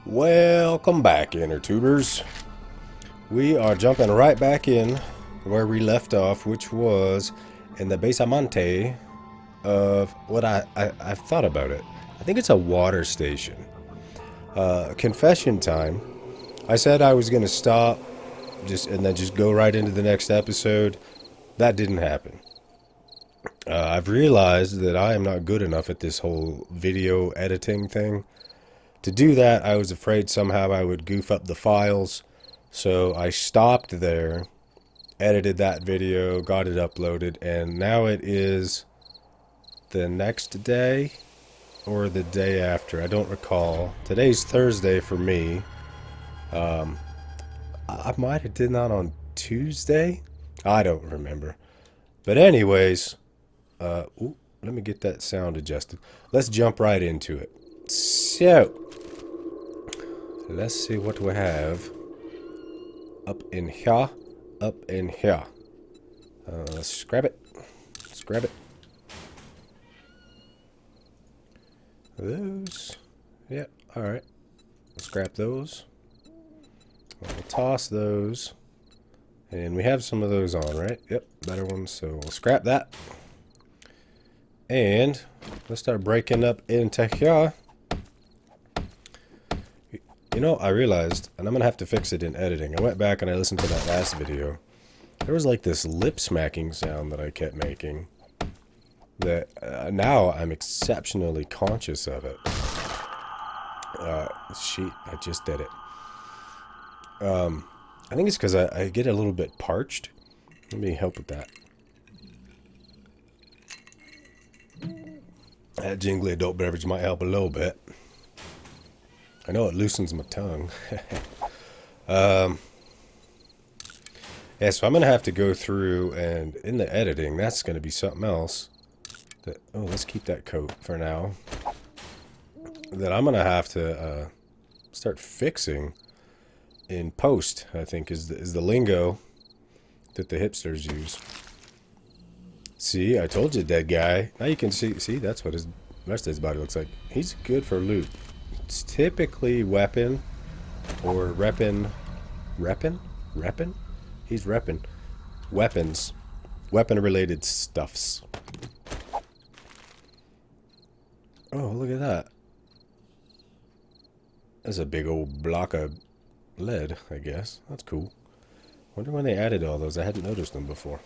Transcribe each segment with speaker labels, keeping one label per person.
Speaker 1: Welcome back, InnerTubers. We are jumping right back in where we left off, which was in the basamente of what I've thought about it. I think it's a water station. Confession time. I said I was gonna stop, and then just go right into the next episode. That didn't happen. I've realized that I am not good enough at this whole video editing thing. To do that, I was afraid somehow I would goof up the files, so I stopped there, edited that video, got it uploaded, and now it is the next day or the day after. I don't recall. Today's Thursday for me. I might have did that on Tuesday. I don't remember. But anyways, let me get that sound adjusted. Let's jump right into it. So, let's see what we have up in here. Let's grab it. Those. Yeah, alright. Let's grab those. We'll toss those. And we have some of those on, right? Yep, better ones. So we'll scrap that. And let's start breaking up into here. You know, I realized, and I'm going to have to fix it in editing. I went back and I listened to that last video. There was like this lip smacking sound that I kept making. That now I'm exceptionally conscious of it. I just did it. I think it's because I get a little bit parched. Let me help with that. That jingly adult beverage might help a little bit. I know it loosens my tongue. Yeah, so I'm going to have to go through, and in the editing, that's going to be something else. Let's keep that coat for now. That I'm going to have to start fixing in post, I think, is the lingo that the hipsters use. See, I told you, dead guy. Now you can see, that's what his rest of his body looks like. He's good for loot. It's typically weapon or reppin'? He's reppin'. Weapons. Weapon-related stuffs. Oh, look at that. That's a big old block of lead, I guess. That's cool. Wonder when they added all those. I hadn't noticed them before.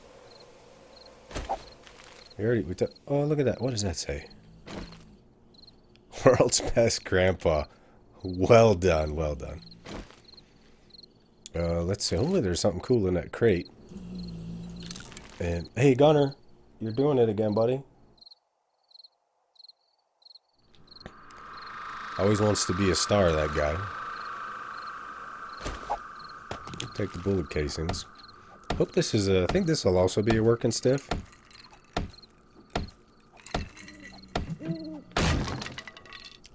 Speaker 1: Oh, look at that. What does that say? World's best grandpa. Well done, well done. Let's see. Hopefully there's something cool in that crate. And, hey, Gunner. You're doing it again, buddy. Always wants to be a star, that guy. Take the bullet casings. Hope this is I think this will also be a working stiff.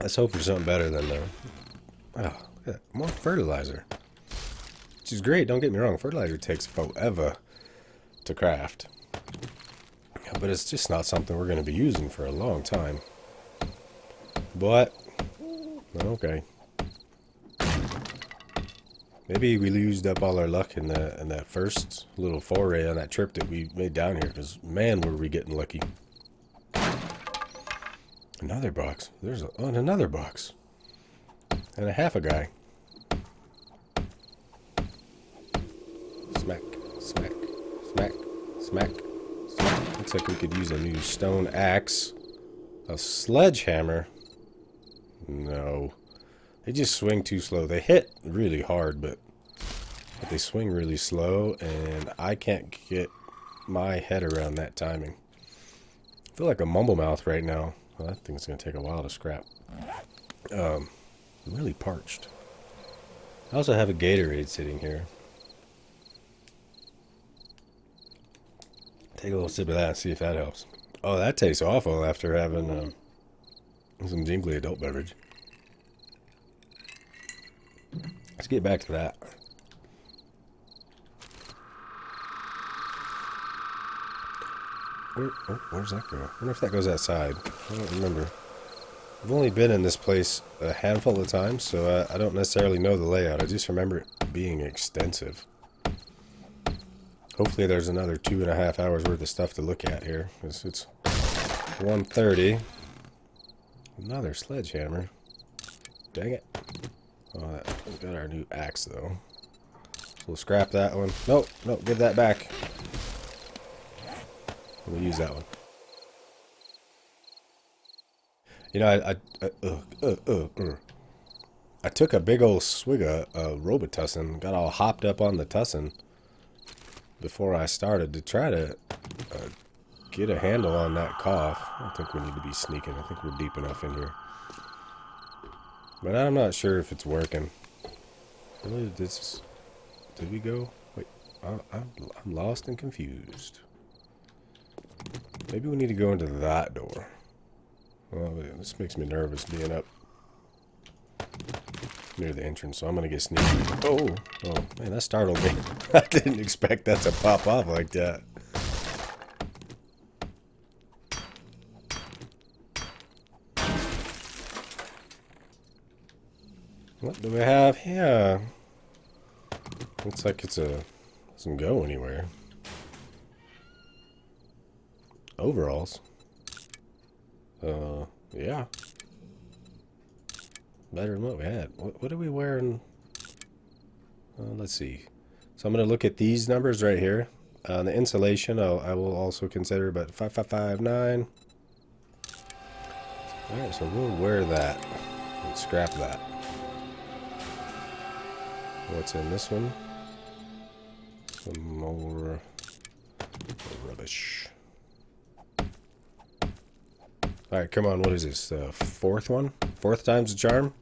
Speaker 1: Let's hope for something better than look at that. More fertilizer. Which is great, don't get me wrong. Fertilizer takes forever to craft. But it's just not something we're going to be using for a long time. But, okay. Maybe we used up all our luck in that first little foray on that trip that we made down here. Because, man, were we getting lucky. Another box. There's another box. And a half a guy. Smack, smack, smack, smack, smack. Looks like we could use a new stone axe. A sledgehammer. No. They just swing too slow. They hit really hard, but they swing really slow, and I can't get my head around that timing. I feel like a mumble mouth right now. Well, that thing's going to take a while to scrap. I'm really parched. I also have a Gatorade sitting here. Take a little sip of that and see if that helps. Oh, that tastes awful after having some jingly adult beverage. Let's get back to that. Where's that go? I wonder if that goes outside. I don't remember. I've only been in this place a handful of times, so I don't necessarily know the layout. I just remember it being extensive. Hopefully there's another 2.5 hours worth of stuff to look at here. It's 1:30. Another sledgehammer. Dang it. Oh, we got our new axe, though. So we'll scrap that one. Nope, nope, give that back. We'll use that one. You know, I took a big old swig of Robitussin, got all hopped up on the tussin before I started to try to get a handle on that cough. I don't think we need to be sneaking. I think we're deep enough in here. But I'm not sure if it's working. Really, did we go? Wait, I'm lost and confused. Maybe we need to go into that door. Well, this makes me nervous being up near the entrance, so I'm gonna get sneaky. Oh, man, that startled me. I didn't expect that to pop off like that. What do we have here? Looks like doesn't go anywhere. Overalls. Yeah. Better than what we had. What are we wearing? Let's see. So I'm going to look at these numbers right here. The insulation, I will also consider about 5559. Alright, so we'll wear that. And scrap that. What's in this one? Some more rubbish. Alright, come on, what is this? The fourth one? Fourth time's the charm?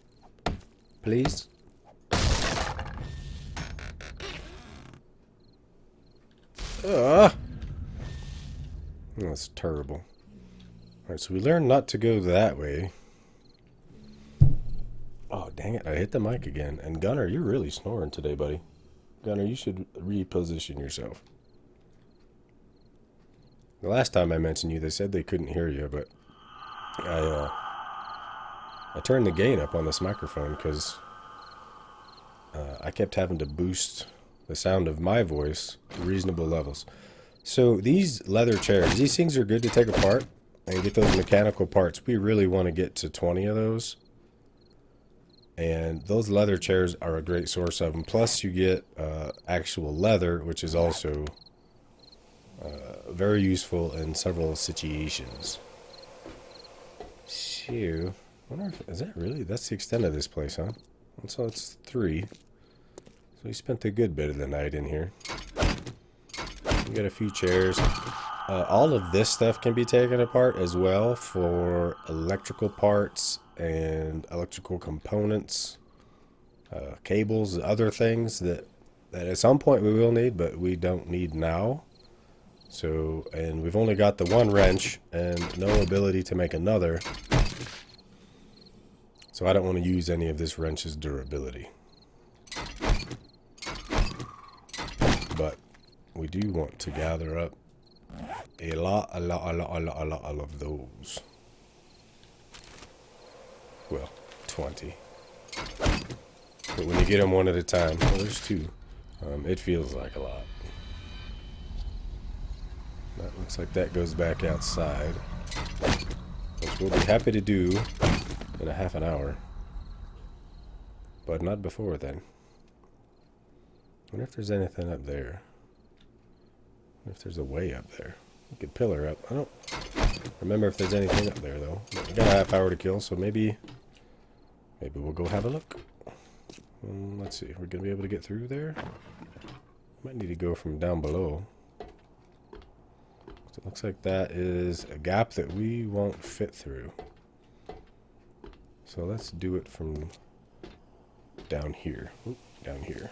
Speaker 1: Please? That's terrible. Alright, so we learned not to go that way. Oh, dang it, I hit the mic again. And Gunner, you're really snoring today, buddy. Gunner, you should reposition yourself. The last time I mentioned you, they said they couldn't hear you, but I turned the gain up on this microphone because I kept having to boost the sound of my voice to reasonable levels. So these leather chairs, these things are good to take apart and get those mechanical parts. We really want to get to 20 of those. And those leather chairs are a great source of them. Plus you get actual leather, which is also very useful in several situations. So, I wonder if, is that really, that's the extent of this place, huh? So it's 3. So we spent a good bit of the night in here. We got a few chairs. All of this stuff can be taken apart as well for electrical parts and electrical components, cables, other things that at some point we will need, but we don't need now. So, and we've only got the one wrench and no ability to make another. So I don't want to use any of this wrench's durability. But we do want to gather up a lot of those. Well, 20. But when you get them one at a time, well, there's 2. It feels like a lot. That looks like that goes back outside, which we'll be happy to do in a half an hour. But not before then. I wonder if there's anything up there. I wonder if there's a way up there. We could pillar up. I don't remember if there's anything up there, though. We got a half hour to kill, so maybe we'll go have a look. Let's see. We're going to be able to get through there? Might need to go from down below. So it looks like that is a gap that we won't fit through. So let's do it from down here. Oop, down here.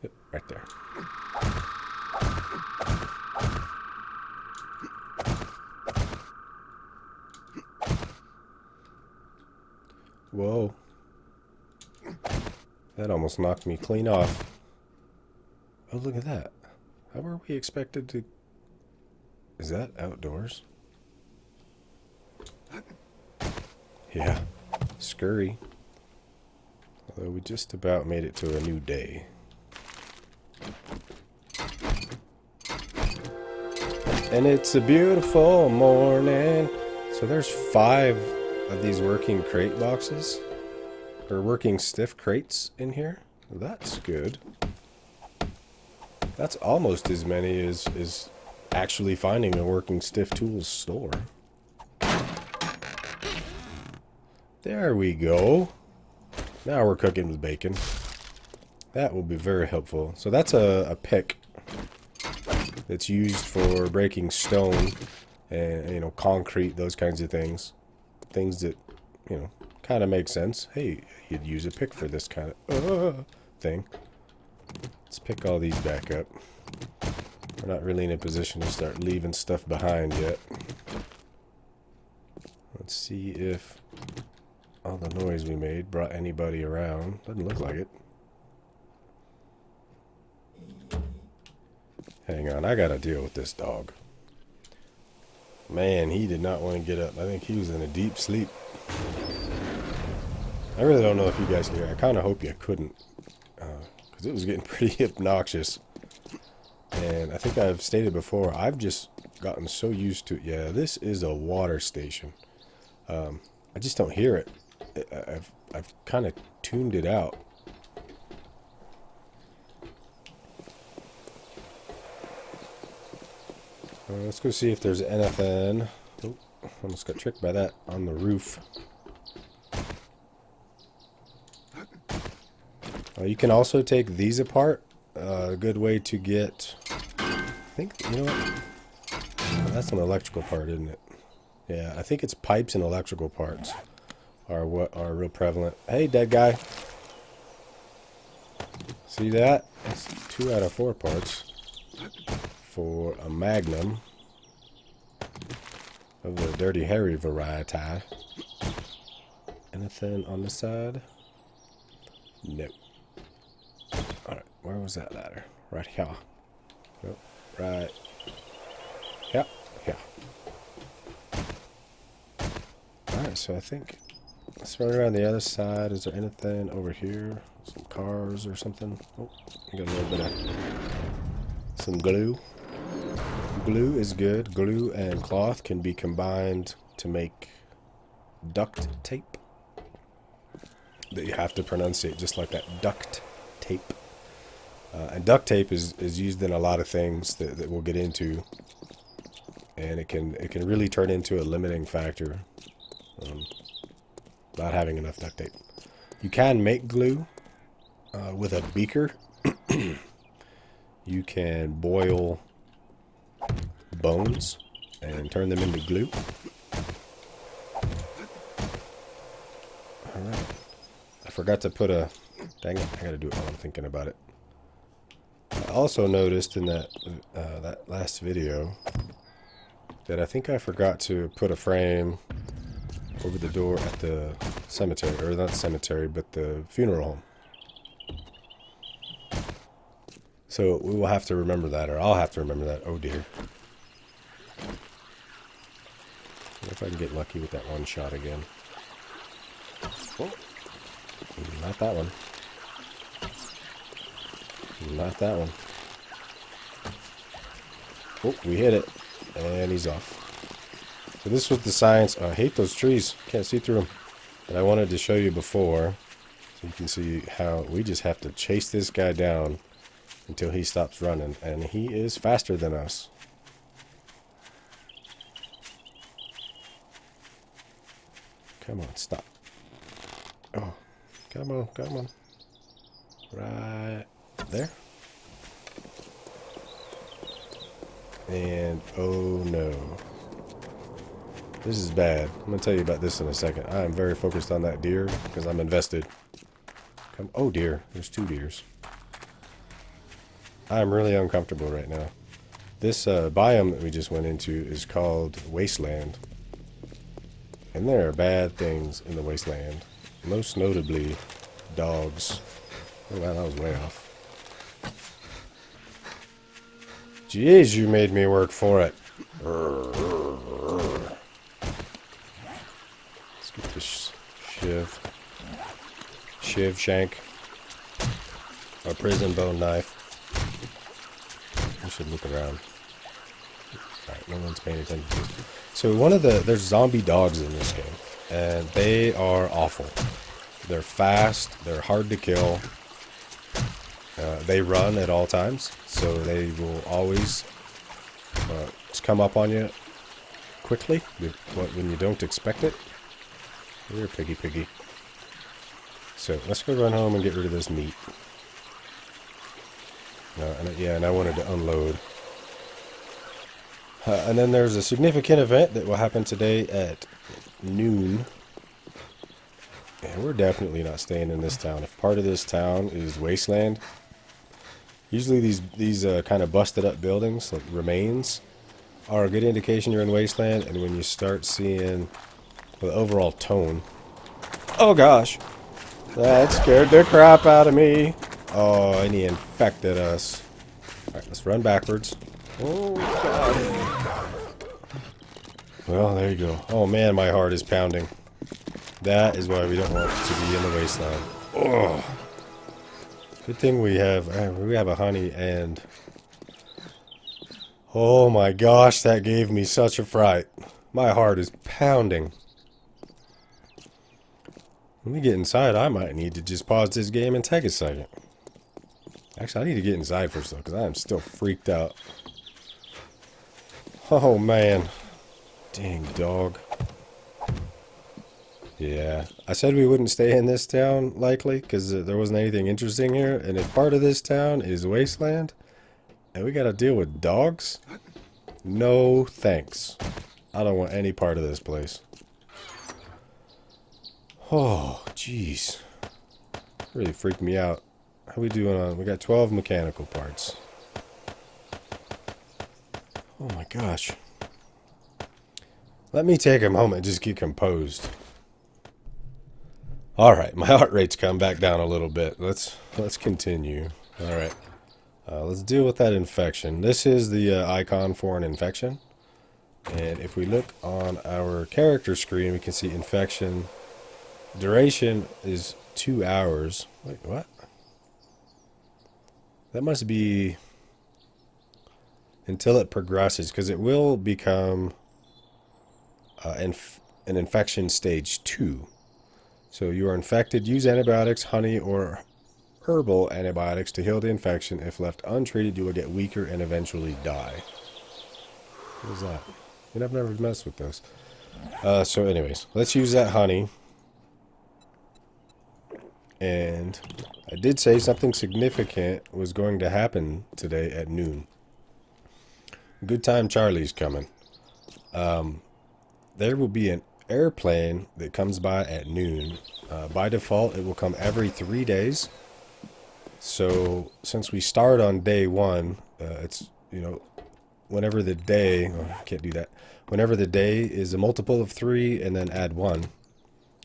Speaker 1: Yep, right there. Whoa. That almost knocked me clean off. Oh, look at that. How were we expected to... Is that outdoors? Yeah. Scurry. Although we just about made it to a new day. And it's a beautiful morning. So there's 5 of these working crate boxes. Or working stiff crates in here. That's good. That's almost as many as actually finding a working stiff tools store. There we go. Now we're cooking with bacon. That will be very helpful. So that's a pick that's used for breaking stone and, you know, concrete, those kinds of things. Things that, you know, kind of make sense. Hey, you'd use a pick for this kind of thing. Let's pick all these back up. We're not really in a position to start leaving stuff behind yet. Let's see if all the noise we made brought anybody around. Doesn't look like it. Hang on, I gotta deal with this dog. Man, he did not want to get up. I think he was in a deep sleep. I really don't know if you guys can hear. I kind of hope you couldn't. Because it was getting pretty obnoxious. And I think I've stated before, I've just gotten so used to it. Yeah, this is a water station. I just don't hear it. I've kind of tuned it out. Let's go see if there's anything. Oh, almost got tricked by that on the roof. You can also take these apart. A good way to get... I think, you know what? Oh, that's an electrical part, isn't it? Yeah, I think it's pipes and electrical parts are what are real prevalent. Hey, dead guy. See that? That's 2 out of 4 parts for a Magnum of the Dirty Harry variety. Anything on this side? No. Alright, where was that ladder? Right here. Nope. Right. Yeah, yeah. Alright, so I think let's run around the other side. Is there anything over here? Some cars or something? Oh, I got a little bit of some glue. Glue is good. Glue and cloth can be combined to make duct tape. That you have to pronunciate just like that. Duct tape. And duct tape is used in a lot of things that we'll get into. And it can really turn into a limiting factor. Not having enough duct tape. You can make glue with a beaker. You can boil bones and turn them into glue. Alright. I forgot to put a... Dang it, I gotta do it while I'm thinking about it. I also noticed in that last video that I think I forgot to put a frame over the door at the cemetery, or not cemetery, but the funeral home. So we will have to remember that, or I'll have to remember that. Oh dear. If I can get lucky with that one shot again. Oh. Not that one. Not that one. Oh, we hit it. And he's off. So this was the science. I hate those trees. Can't see through them. But I wanted to show you before. So you can see how we just have to chase this guy down until he stops running. And he is faster than us. Come on, stop. Oh, come on, come on. Right there. And oh no. This is bad. I'm going to tell you about this in a second. I am very focused on that deer because I'm invested. Come, oh dear, there's 2 deers. I'm really uncomfortable right now. This biome that we just went into is called Wasteland. And there are bad things in the wasteland. Most notably, dogs. Oh wow, that was way off. Jeez, you made me work for it. Let's get this shiv shank, a prison bone knife. I should look around. Alright, no one's paying attention. So there's zombie dogs in this game, and they are awful. They're fast, they're hard to kill. They run at all times, so they will always just come up on you quickly when you don't expect it. Here, piggy. So let's go run home and get rid of this meat. And I wanted to unload. And then there's a significant event that will happen today at noon. And we're definitely not staying in this town. If part of this town is wasteland, usually these kind of busted up buildings, like remains, are a good indication you're in wasteland. And when you start seeing the overall tone, oh gosh, that scared the crap out of me. Oh, and he infected us. All right, let's run backwards. Oh god. Well, there you go. Oh man, my heart is pounding. That is why we don't want to be in the wasteland. Oh, good thing we have a honey and. Oh my gosh, that gave me such a fright. My heart is pounding. When we get inside, I might need to just pause this game and take a second. Actually, I need to get inside first though, because I am still freaked out. Oh man. Dang dog. Yeah, I said we wouldn't stay in this town, likely, because there wasn't anything interesting here. And if part of this town is wasteland, and we gotta deal with dogs, no thanks. I don't want any part of this place. Oh, jeez. Really freaked me out. How we doing on? We got 12 mechanical parts. Oh my gosh. Let me take a moment and just get composed. Alright, my heart rate's come back down a little bit. Let's continue. Alright. Let's deal with that infection. This is the icon for an infection. And if we look on our character screen, we can see infection duration is 2 hours. Wait, what? That must be until it progresses, because it will become an infection stage 2. So you are infected. Use antibiotics, honey, or herbal antibiotics to heal the infection. If left untreated, you will get weaker and eventually die. What is that? I've never messed with those. So anyways, let's use that honey. And I did say something significant was going to happen today at noon. Good time Charlie's coming. There will be an airplane that comes by at noon. By default, it will come every 3 days. So since we start on day 1, it's, whenever the day, oh, I can't do that. Whenever the day is a multiple of 3 and then add 1.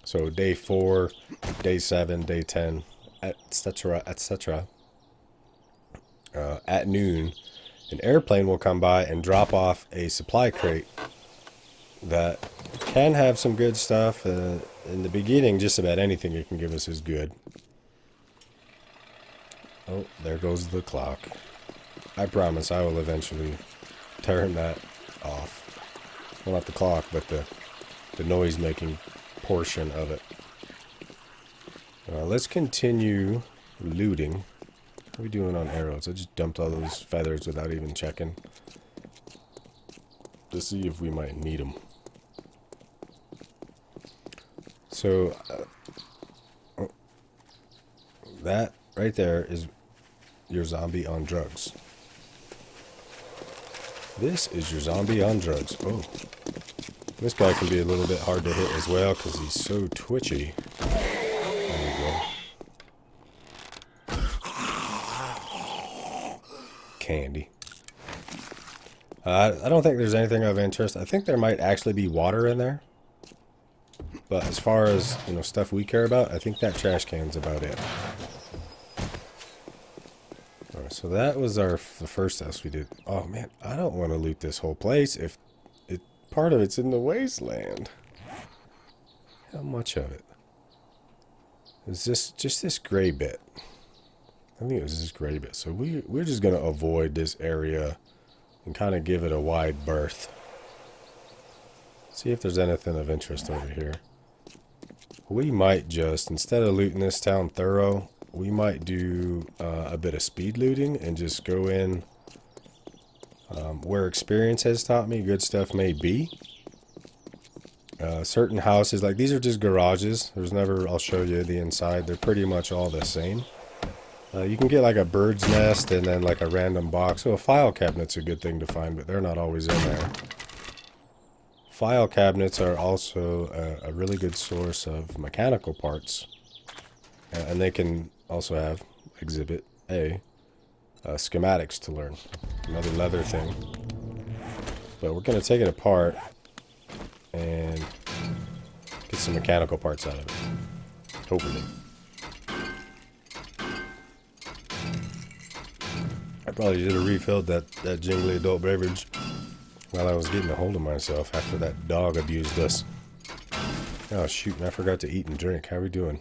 Speaker 1: So day 4, day 7, day 10, etc., etc. At noon, an airplane will come by and drop off a supply crate that can have some good stuff. In the beginning, just about anything it can give us is good. Oh, there goes the clock. I promise I will eventually turn that off. Well, not the clock, but the noise-making portion of it. Let's continue looting. What are we doing on arrows? I just dumped all those feathers without even checking to see if we might need them. So, that right there is your zombie on drugs. This is your zombie on drugs. Oh. This guy can be a little bit hard to hit as well because he's so twitchy. There we go. Candy. I don't think there's anything of interest. I think there might actually be water in there. But as far as, stuff we care about, I think that trash can's about it. Alright, so that was the first test we did. Oh man, I don't want to loot this whole place if part of it's in the wasteland. How much of it? Is this just this gray bit? I think it was this gray bit. So we're just gonna avoid this area and kind of give it a wide berth. See if there's anything of interest over here. We might just, instead of looting this town thorough, we might do a bit of speed looting and just go in where experience has taught me good stuff may be. Certain houses, like these are just garages. There's never, I'll show you the inside. They're pretty much all the same. You can get like a bird's nest and then like a random box. So a file cabinet's a good thing to find, but they're not always in there. File cabinets are also a really good source of mechanical parts. And they can also have, Exhibit A, schematics to learn. Another leather thing. But we're going to take it apart and get some mechanical parts out of it. Hopefully. I probably should have refilled that jingly adult beverage while I was getting a hold of myself after that dog abused us. Oh shoot, I forgot to eat and drink. How are we doing?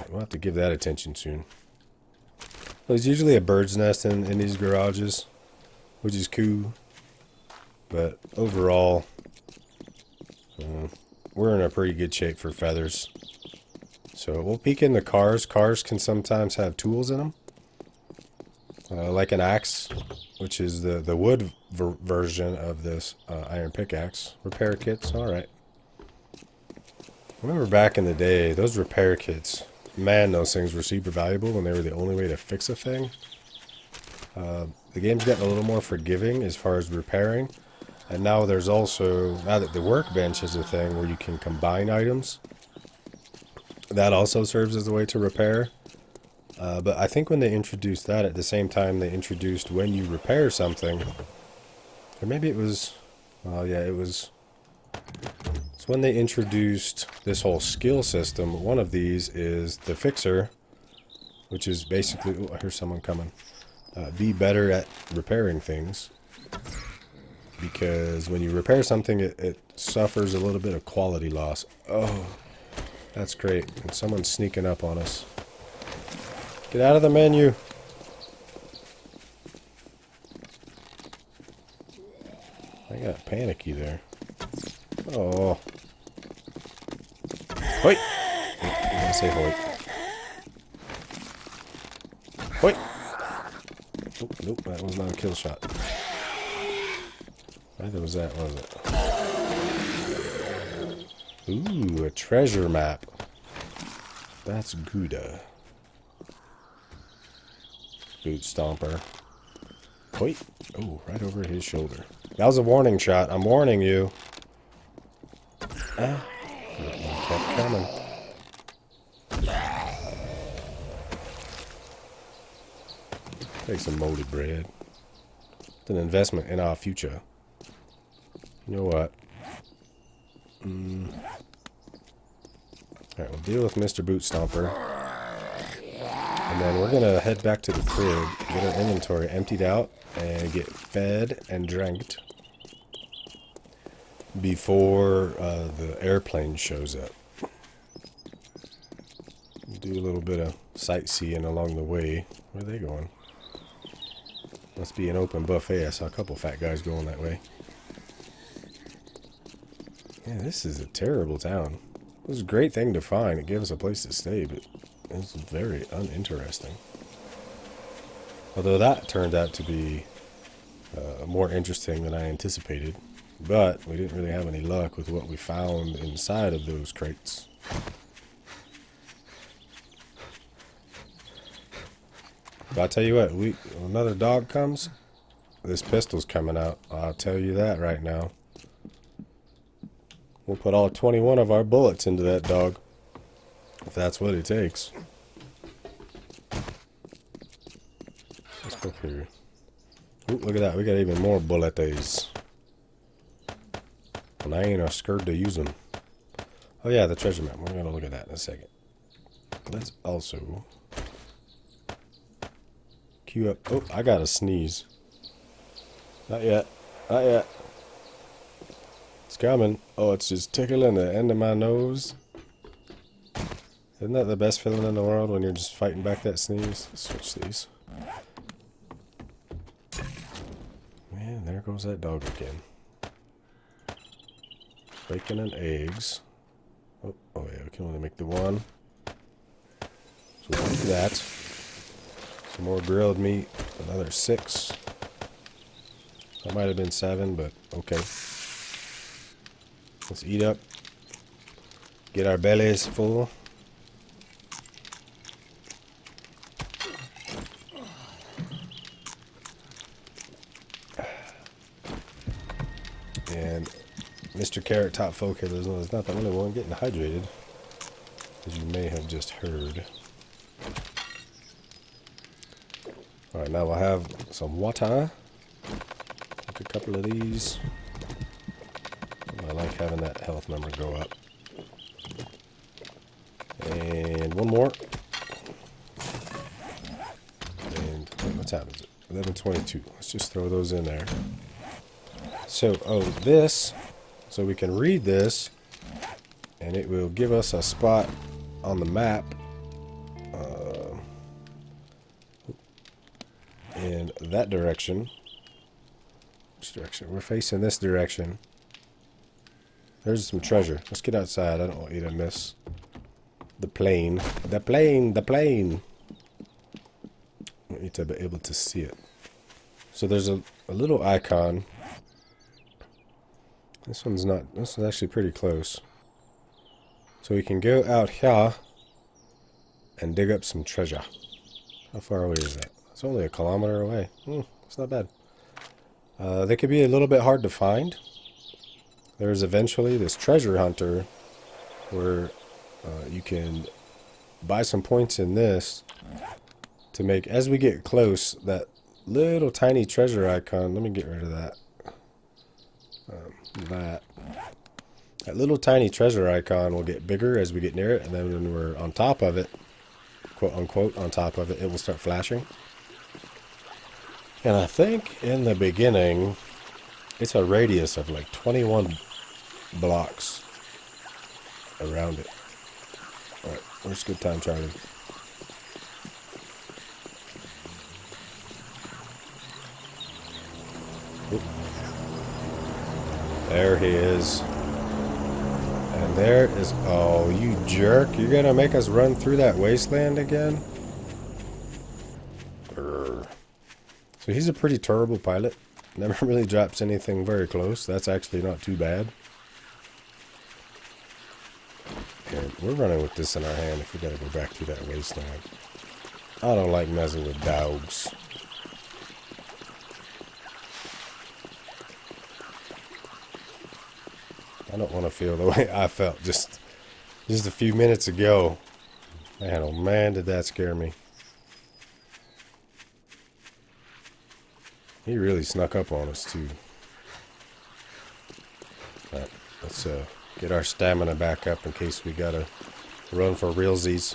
Speaker 1: We'll have to give that attention soon. Well, there's usually a bird's nest in these garages, which is cool. But overall, we're in a pretty good shape for feathers. So we'll peek in the cars. Cars can sometimes have tools in them. Like an axe, which is the wood version of this iron pickaxe. Repair kits, alright. Remember back in the day, those repair kits, man, those things were super valuable when they were the only way to fix a thing. The game's getting a little more forgiving as far as repairing. And now there's also, now that the workbench is a thing where you can combine items, that also serves as a way to repair. But I think when they introduced that, at the same time they introduced when you repair something, or maybe it was, well yeah, it was, it's when they introduced this whole skill system. One of these is the fixer, which is basically, oh, I hear someone coming, be better at repairing things. Because when you repair something, it suffers a little bit of quality loss. Oh, that's great. And someone's sneaking up on us. Get out of the menu. I got panicky there. Oh. Hoit! I'm gonna say hoit. Hoit! Oh, nope, that was not a kill shot. Neither was that, was it? Ooh, a treasure map. That's Gouda. Boot stomper. Wait. Oh, right over his shoulder. That was a warning shot. I'm warning you. Ah. It kept coming. Take some molded bread. It's an investment in our future. You know what? Alright, we'll deal with Mr. Boot Stomper. And then we're going to head back to the crib, get our inventory emptied out, and get fed and dranked before the airplane shows up. Do a little bit of sightseeing along the way. Where are they going? Must be an open buffet. I saw a couple fat guys going that way. Yeah, this is a terrible town. It was a great thing to find. It gave us a place to stay, but it was very uninteresting. Although that turned out to be more interesting than I anticipated. But we didn't really have any luck with what we found inside of those crates. But I'll tell you what, when another dog comes, this pistol's coming out. I'll tell you that right now. We'll put all 21 of our bullets into that dog, if that's what it takes. Let's go up here. Ooh, look at that, we got even more bullets. And I ain't scared to use them. Oh yeah, the treasure map. We're gonna look at that in a second. Let's also queue up. Oh, I gotta sneeze. Not yet. Not yet. It's coming. Oh, it's just tickling the end of my nose. Isn't that the best feeling in the world when you're just fighting back that sneeze? Let's switch these. Man, there goes that dog again. Bacon and eggs. Oh yeah, we can only make the one. So we'll do that. Some more grilled meat. Another 6. That might have been 7, but okay. Let's eat up. Get our bellies full. And Mr. Carrot Top Folk here is not the only one getting hydrated, as you may have just heard. Alright, now we'll have some water. Take a couple of these. I like having that health number go up. And one more. And what time is it? 11:22. Let's just throw those in there. So, this, so we can read this, and it will give us a spot on the map in that direction. Which direction? We're facing this direction. There's some treasure. Let's get outside. I don't want you to miss the plane. The plane! The plane! I want you to be able to see it. So there's a little icon. This one's actually pretty close. So we can go out here and dig up some treasure. How far away is that? It's only a kilometer away. It's not bad. They could be a little bit hard to find. There's eventually this treasure hunter where you can buy some points in this to make, as we get close, that little tiny treasure icon. Let me get rid of that. That little tiny treasure icon will get bigger as we get near it, and then when we're on top of it, quote unquote on top of it, it will start flashing. And I think in the beginning it's a radius of like 21 blocks around it. Alright, where's Good Time Charlie? Oop. There he is. And there is... Oh, you jerk. You're gonna make us run through that wasteland again? Grr. So he's a pretty terrible pilot. Never really drops anything very close. That's actually not too bad. And we're running with this in our hand if we gotta go back through that wasteland. I don't like messing with dogs. I don't want to feel the way I felt just a few minutes ago. Man, oh man, did that scare me. He really snuck up on us too. Alright, let's get our stamina back up in case we gotta run for realsies.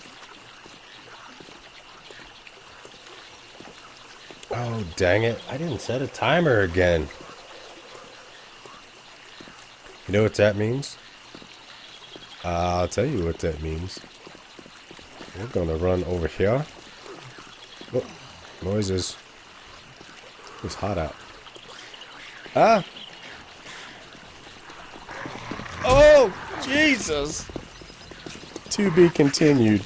Speaker 1: Oh, dang it. I didn't set a timer again. You know what that means? I'll tell you what that means. We're gonna run over here. Oh, noises. It's hot out. Ah! Oh, Jesus! To be continued.